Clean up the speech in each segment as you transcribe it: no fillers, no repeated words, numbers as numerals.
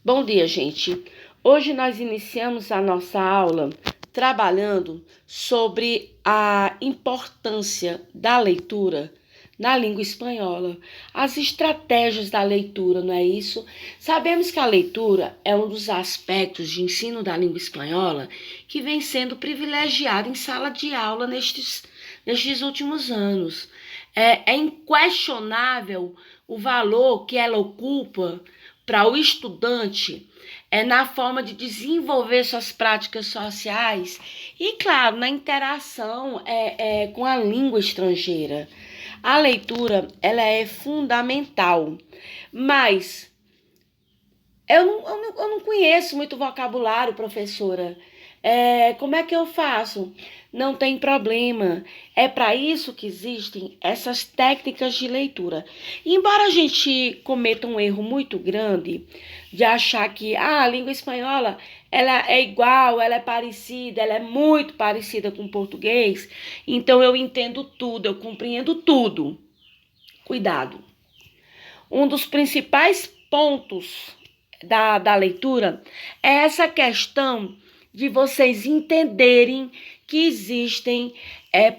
Bom dia, gente. Hoje nós iniciamos a nossa aula trabalhando sobre a importância da leitura na língua espanhola, as estratégias da leitura, não é isso? Sabemos que a leitura é um dos aspectos de ensino da língua espanhola que vem sendo privilegiado em sala de aula nestes últimos anos. É inquestionável o valor que ela ocupa para o estudante na forma de desenvolver suas práticas sociais e, claro, na interação com a língua estrangeira. A leitura, ela é fundamental, mas eu não conheço muito vocabulário, professora. Como é que eu faço? Não tem problema. É para isso que existem essas técnicas de leitura. E embora a gente cometa um erro muito grande de achar que a língua espanhola ela é igual, ela é parecida, ela é muito parecida com o português, então eu entendo tudo, eu compreendo tudo. Cuidado. Um dos principais pontos da leitura é essa questão de vocês entenderem que existem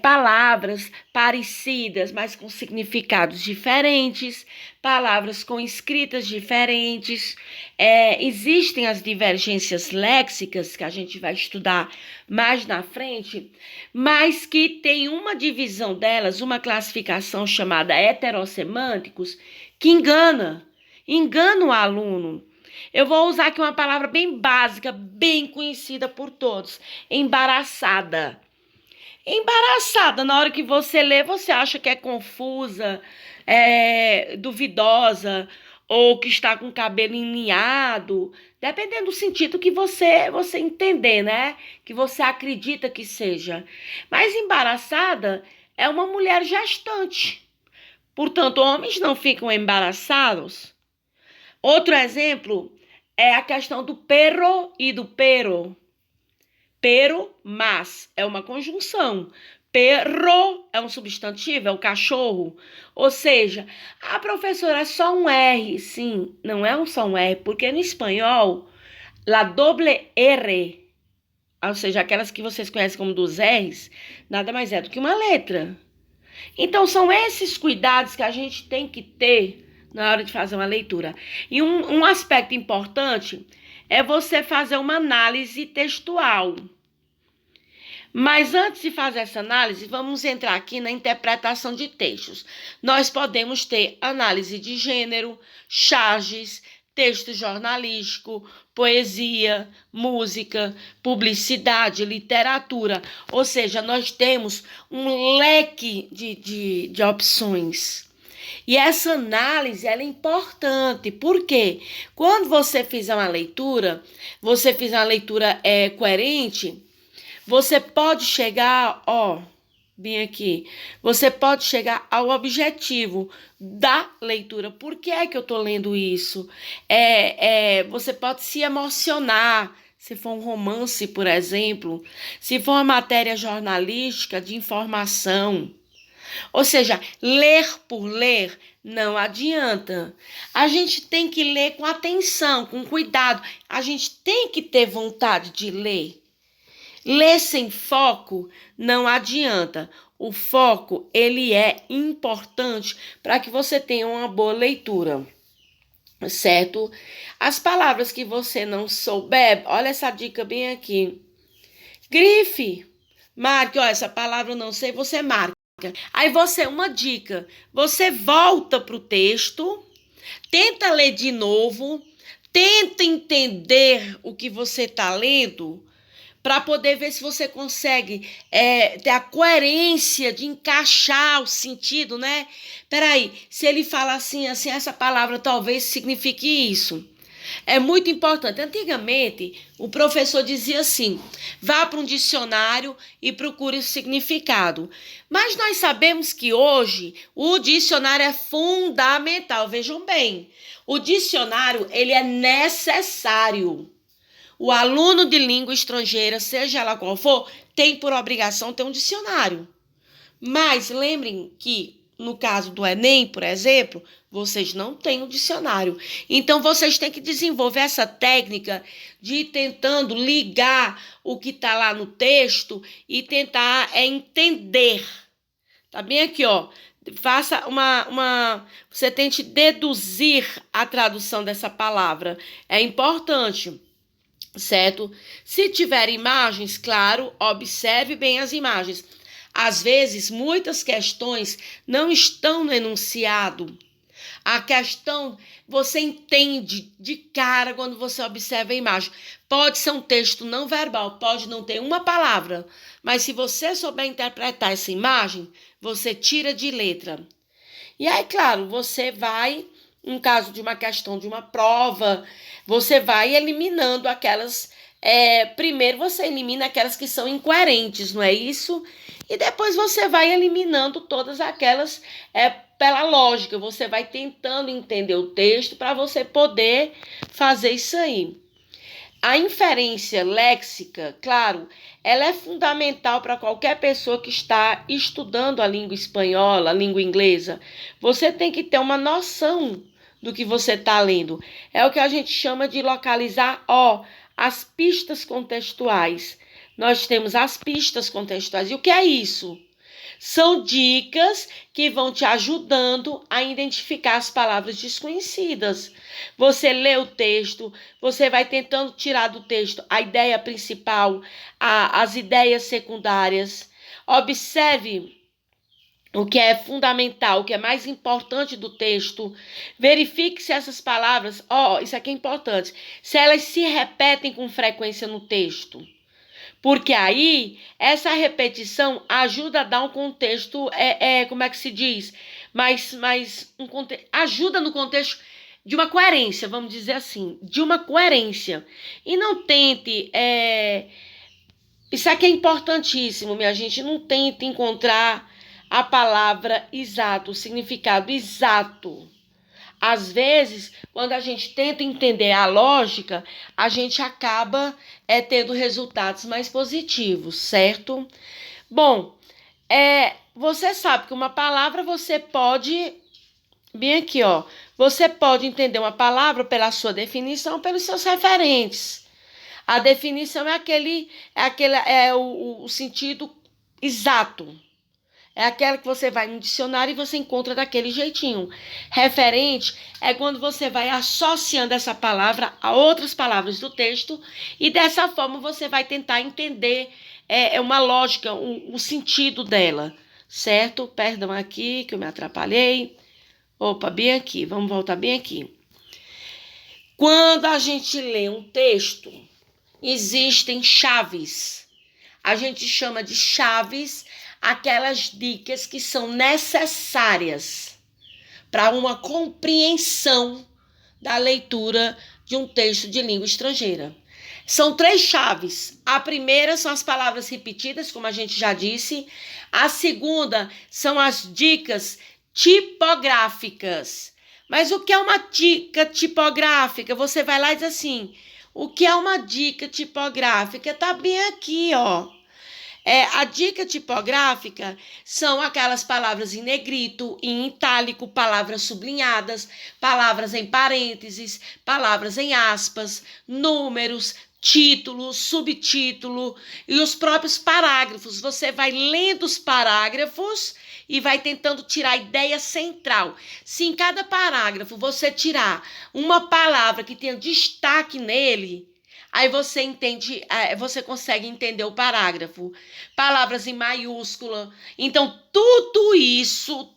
palavras parecidas, mas com significados diferentes, palavras com escritas diferentes. Existem as divergências léxicas, que a gente vai estudar mais na frente, mas que tem uma divisão delas, uma classificação chamada heterossemânticos, que engana o aluno. Eu vou usar aqui uma palavra bem básica, bem conhecida por todos. Embaraçada. Embaraçada, na hora que você lê, você acha que é confusa, duvidosa, ou que está com o cabelo enlinhado, dependendo do sentido que você entender, né? Que você acredita que seja. Mas embaraçada é uma mulher gestante. Portanto, homens não ficam embaraçados. Outro exemplo é a questão do perro e do pero. Pero, mas, é uma conjunção. Perro é um substantivo, é o cachorro. Ou seja, a professora é só um R, sim, não é só um R, porque no espanhol, la doble R, ou seja, aquelas que vocês conhecem como dos R's, nada mais é do que uma letra. Então, são esses cuidados que a gente tem que ter na hora de fazer uma leitura. E um aspecto importante é você fazer uma análise textual. Mas antes de fazer essa análise, vamos entrar aqui na interpretação de textos. Nós podemos ter análise de gênero, charges, texto jornalístico, poesia, música, publicidade, literatura. Ou seja, nós temos um leque de opções. E essa análise ela é importante, porque quando você fizer uma leitura coerente, você pode chegar, bem aqui, você pode chegar ao objetivo da leitura. Por que é que eu estou lendo isso? Você pode se emocionar, se for um romance, por exemplo, se for uma matéria jornalística de informação. Ou seja, ler por ler não adianta. A gente tem que ler com atenção, com cuidado. A gente tem que ter vontade de ler. Ler sem foco não adianta. O foco, ele é importante para que você tenha uma boa leitura, certo? As palavras que você não souber, olha essa dica bem aqui. Grife, marque, essa palavra eu não sei, você marca. Aí uma dica, você volta para o texto, tenta ler de novo, tenta entender o que você está lendo, para poder ver se você consegue ter a coerência de encaixar o sentido, né? Peraí, se ele fala assim, essa palavra talvez signifique isso. É muito importante. Antigamente, o professor dizia assim, vá para um dicionário e procure o significado. Mas nós sabemos que hoje o dicionário é fundamental. Vejam bem, o dicionário ele é necessário. O aluno de língua estrangeira, seja ela qual for, tem por obrigação ter um dicionário. Mas lembrem que no caso do Enem, por exemplo, vocês não têm o dicionário. Então, vocês têm que desenvolver essa técnica de ir tentando ligar o que está lá no texto e tentar entender. Tá bem aqui, ó. Faça você tente deduzir a tradução dessa palavra. É importante, certo? Se tiver imagens, claro, observe bem as imagens. Às vezes, muitas questões não estão no enunciado. A questão, você entende de cara quando você observa a imagem. Pode ser um texto não verbal, pode não ter uma palavra, mas se você souber interpretar essa imagem, você tira de letra. E aí, claro, você vai, em caso de uma questão de uma prova, você vai eliminando aquelas... primeiro você elimina aquelas que são incoerentes, não é isso? E depois você vai eliminando todas aquelas pela lógica. Você vai tentando entender o texto para você poder fazer isso aí. A inferência léxica, claro, ela é fundamental para qualquer pessoa que está estudando a língua espanhola, a língua inglesa. Você tem que ter uma noção do que você está lendo. É o que a gente chama de localizar, as pistas contextuais. Nós temos as pistas contextuais. E o que é isso? São dicas que vão te ajudando a identificar as palavras desconhecidas. Você lê o texto, você vai tentando tirar do texto a ideia principal, as ideias secundárias. Observe o que é fundamental, o que é mais importante do texto. Verifique se essas palavras, isso aqui é importante, se elas se repetem com frequência no texto. Porque aí, essa repetição ajuda a dar um contexto, como é que se diz? Ajuda no contexto de uma coerência, vamos dizer assim, de uma coerência. E não tente, isso aqui é importantíssimo, minha gente, não tente encontrar a palavra exato, o significado exato. Às vezes, quando a gente tenta entender a lógica, a gente acaba tendo resultados mais positivos, certo? Bom, você sabe que uma palavra você pode... Bem aqui, você pode entender uma palavra pela sua definição, pelos seus referentes. A definição é o sentido exato. É aquela que você vai no dicionário e você encontra daquele jeitinho. Referente é quando você vai associando essa palavra a outras palavras do texto e dessa forma você vai tentar entender uma lógica, o sentido dela, certo? Perdão aqui que eu me atrapalhei. Opa, bem aqui, vamos voltar bem aqui. Quando a gente lê um texto, existem chaves. A gente chama de chaves aquelas dicas que são necessárias para uma compreensão da leitura de um texto de língua estrangeira. São 3 chaves. A primeira são as palavras repetidas, como a gente já disse. A segunda são as dicas tipográficas. Mas o que é uma dica tipográfica? Você vai lá e diz assim, o que é uma dica tipográfica? Está bem aqui, a dica tipográfica são aquelas palavras em negrito, em itálico, palavras sublinhadas, palavras em parênteses, palavras em aspas, números, título, subtítulo e os próprios parágrafos. Você vai lendo os parágrafos e vai tentando tirar a ideia central. Se em cada parágrafo você tirar uma palavra que tenha destaque nele, aí você entende, você consegue entender o parágrafo. Palavras em maiúscula. Então, tudo isso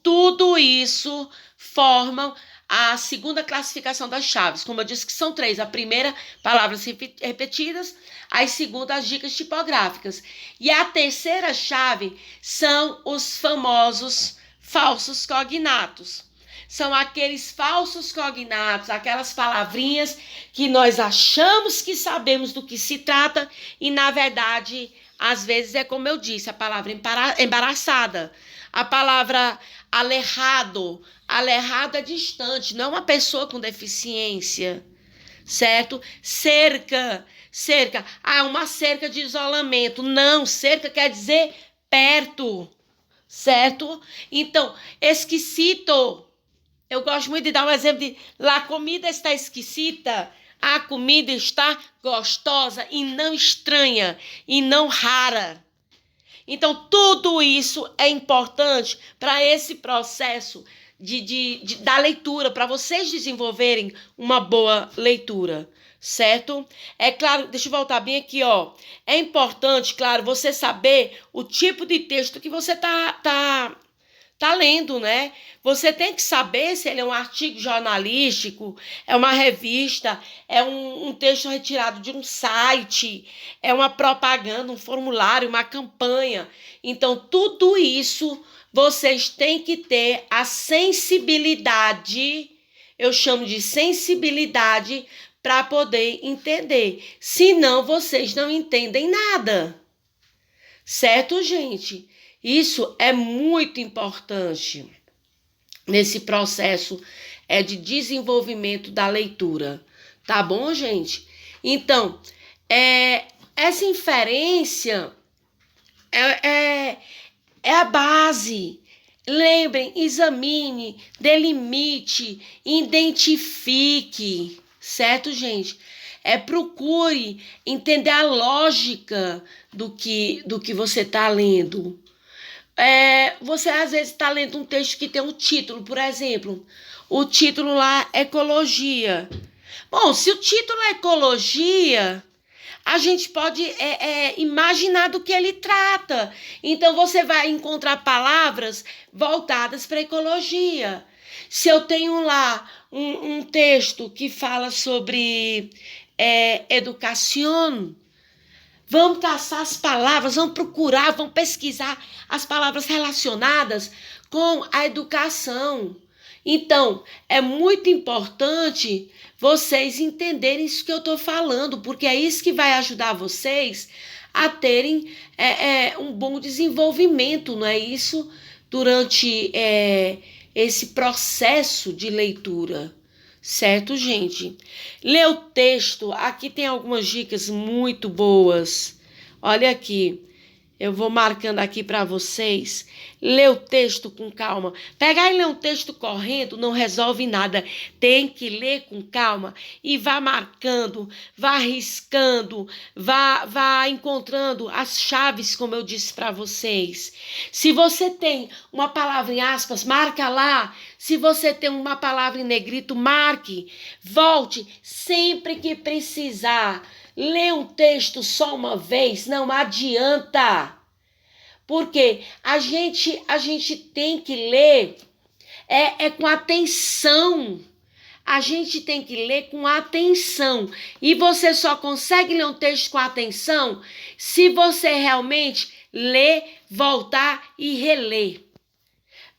formam a segunda classificação das chaves. Como eu disse que são 3. A primeira, palavras repetidas. A segunda, as dicas tipográficas. E a terceira chave são os famosos falsos cognatos. São aqueles falsos cognatos, aquelas palavrinhas que nós achamos que sabemos do que se trata e, na verdade, às vezes é como eu disse, a palavra embaraçada, a palavra alerrado. Alerrado é distante, não uma pessoa com deficiência, certo? Cerca. Uma cerca de isolamento. Não, cerca quer dizer perto. certo? Então, esquisito. Eu gosto muito de dar um exemplo de a comida está esquisita, a comida está gostosa e não estranha e não rara. Então, tudo isso é importante para esse processo da leitura, para vocês desenvolverem uma boa leitura, certo? É claro, deixa eu voltar bem aqui, ó. É importante, claro, você saber o tipo de texto que você tá lendo, né? Você tem que saber se ele é um artigo jornalístico, é uma revista, é um texto retirado de um site, é uma propaganda, um formulário, uma campanha. Então, tudo isso vocês têm que ter a sensibilidade, eu chamo de sensibilidade, para poder entender. Senão, vocês não entendem nada. Certo, gente? Isso é muito importante nesse processo de desenvolvimento da leitura. Tá bom, gente? Então, essa inferência é a base. Lembrem, examine, delimite, identifique. Certo, gente? Procure entender a lógica do que você está lendo. Você às vezes está lendo um texto que tem um título, por exemplo, o título lá é ecologia. Bom, se o título é ecologia, a gente pode imaginar do que ele trata. Então, você vai encontrar palavras voltadas para ecologia. Se eu tenho lá um texto que fala sobre educação, vamos caçar as palavras, vamos procurar, vamos pesquisar as palavras relacionadas com a educação. Então, é muito importante vocês entenderem isso que eu estou falando, porque é isso que vai ajudar vocês a terem um bom desenvolvimento, não é isso? Durante esse processo de leitura. Certo, gente? Lê o texto. Aqui tem algumas dicas muito boas. Olha aqui. Eu vou marcando aqui para vocês. Lê o texto com calma. Pegar e ler um texto correndo não resolve nada. Tem que ler com calma e vá marcando, vá riscando, vá encontrando as chaves, como eu disse para vocês. Se você tem uma palavra em aspas, marca lá. Se você tem uma palavra em negrito, marque. Volte sempre que precisar. Ler um texto só uma vez não adianta. Porque a gente tem que ler com atenção. A gente tem que ler com atenção. E você só consegue ler um texto com atenção se você realmente ler, voltar e reler.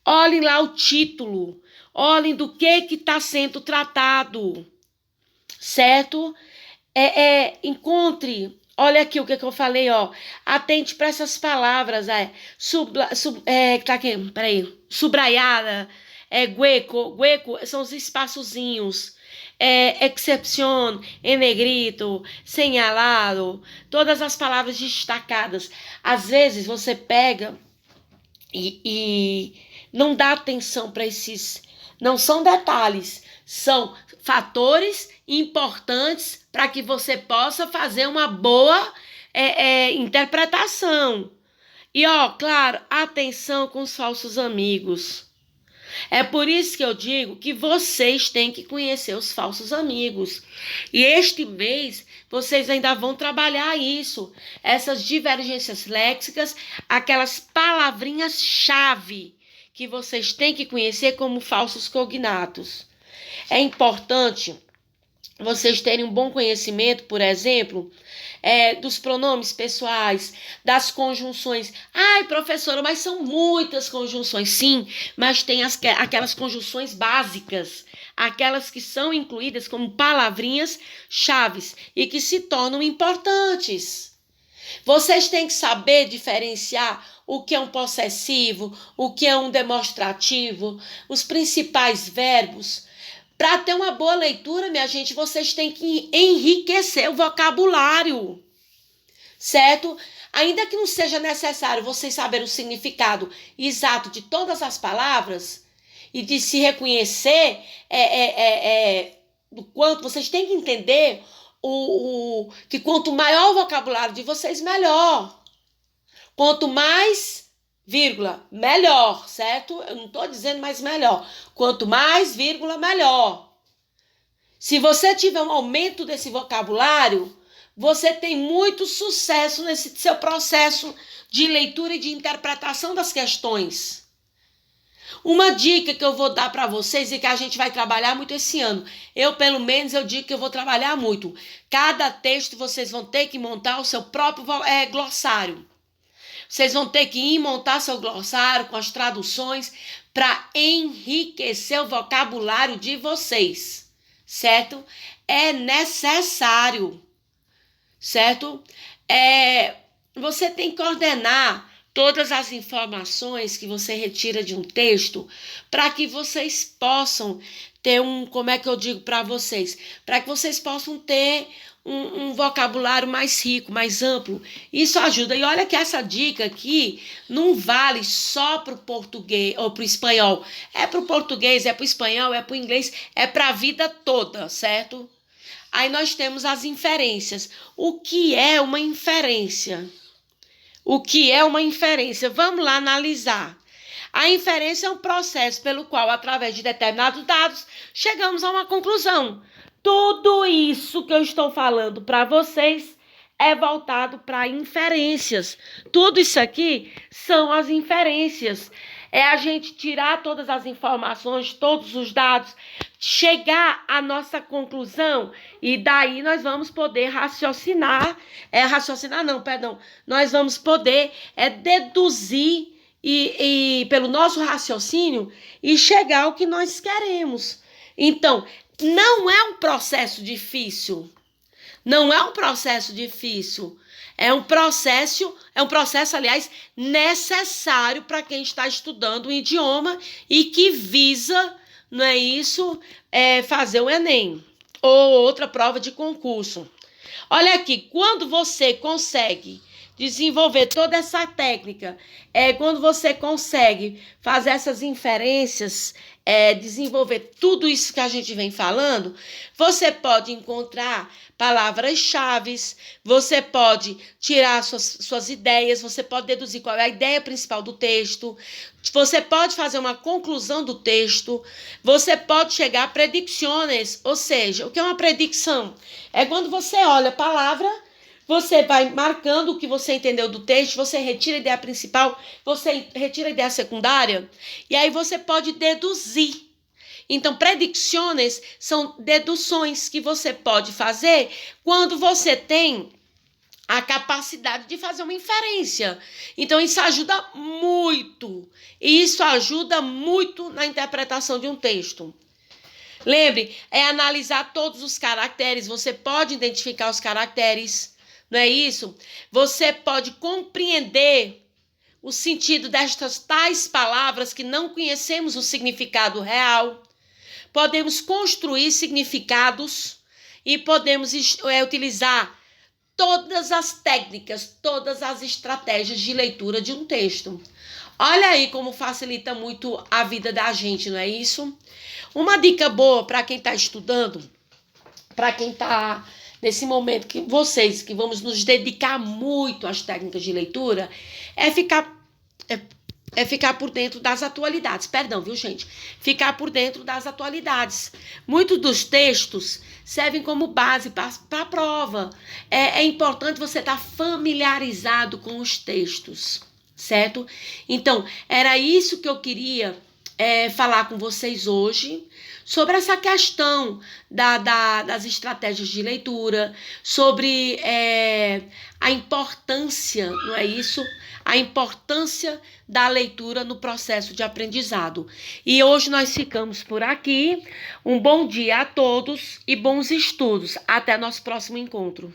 Olhem lá o título. Olhem do que está sendo tratado. Certo? Encontre, olha aqui o que eu falei, ó. Atente para essas palavras, tá aqui, peraí, subraiada, hueco são os espaçozinhos, excepción, em negrito, señalado, todas as palavras destacadas. Às vezes você pega e não dá atenção para esses, não são detalhes, são fatores importantes para que você possa fazer uma boa interpretação. E, claro, atenção com os falsos amigos. É por isso que eu digo que vocês têm que conhecer os falsos amigos. E este mês, vocês ainda vão trabalhar isso. Essas divergências léxicas, aquelas palavrinhas-chave que vocês têm que conhecer como falsos cognatos. É importante vocês terem um bom conhecimento, por exemplo, dos pronomes pessoais, das conjunções. Ai, professora, mas são muitas conjunções. Sim, mas tem aquelas conjunções básicas, aquelas que são incluídas como palavrinhas chaves e que se tornam importantes. Vocês têm que saber diferenciar o que é um possessivo, o que é um demonstrativo, os principais verbos. Para ter uma boa leitura, minha gente, vocês têm que enriquecer o vocabulário. certo? Ainda que não seja necessário vocês saberem o significado exato de todas as palavras e de se reconhecer do quanto vocês têm que entender que quanto maior o vocabulário de vocês, melhor. Quanto mais, vírgula, melhor, certo? Eu não estou dizendo mais melhor. Quanto mais, vírgula, melhor. Se você tiver um aumento desse vocabulário, você tem muito sucesso nesse seu processo de leitura e de interpretação das questões. Uma dica que eu vou dar para vocês e que a gente vai trabalhar muito esse ano. Pelo menos, eu digo que eu vou trabalhar muito. Cada texto vocês vão ter que montar o seu próprio glossário. Vocês vão ter que ir montar seu glossário com as traduções para enriquecer o vocabulário de vocês, certo? É necessário, certo? Você tem que ordenar todas as informações que você retira de um texto para que vocês possam ter como é que eu digo para vocês? Para que vocês possam ter um vocabulário mais rico, mais amplo. Isso ajuda. E olha que essa dica aqui não vale só para o português ou para o espanhol. É para o português, é para o espanhol, é para o inglês, é para a vida toda, certo? Aí nós temos as inferências. O que é uma inferência? O que é uma inferência? Vamos lá analisar. A inferência é um processo pelo qual, através de determinados dados, chegamos a uma conclusão. Tudo isso que eu estou falando para vocês é voltado para inferências. Tudo isso aqui são as inferências. É a gente tirar todas as informações, todos os dados, chegar à nossa conclusão e daí nós vamos poder nós vamos poder deduzir e pelo nosso raciocínio e chegar ao que nós queremos. Então, não é um processo difícil. Não é um processo difícil. É um processo, aliás, necessário para quem está estudando um idioma e que visa, não é isso, fazer o Enem ou outra prova de concurso. Olha aqui, quando você consegue desenvolver toda essa técnica, quando você consegue fazer essas inferências, desenvolver tudo isso que a gente vem falando, você pode encontrar palavras-chave, você pode tirar suas ideias, você pode deduzir qual é a ideia principal do texto, você pode fazer uma conclusão do texto, você pode chegar a predicções, ou seja, o que é uma predicção? É quando você olha a palavra, você vai marcando o que você entendeu do texto, você retira a ideia principal, você retira a ideia secundária, e aí você pode deduzir. Então, predicções são deduções que você pode fazer quando você tem a capacidade de fazer uma inferência. Então, isso ajuda muito. E isso ajuda muito na interpretação de um texto. Lembre, analisar todos os caracteres. Você pode identificar os caracteres. Não é isso? Você pode compreender o sentido destas tais palavras que não conhecemos o significado real. Podemos construir significados e podemos utilizar todas as técnicas, todas as estratégias de leitura de um texto. Olha aí como facilita muito a vida da gente, não é isso? Uma dica boa para quem está estudando, para quem está nesse momento que vamos nos dedicar muito às técnicas de leitura, é ficar por dentro das atualidades. Perdão, viu, gente? Ficar por dentro das atualidades. Muitos dos textos servem como base para a prova. É importante você estar familiarizado com os textos, certo? Então, era isso que eu queria falar com vocês hoje, sobre essa questão das estratégias de leitura, sobre a importância, não é isso? A importância da leitura no processo de aprendizado. E hoje nós ficamos por aqui. Um bom dia a todos e bons estudos. Até nosso próximo encontro.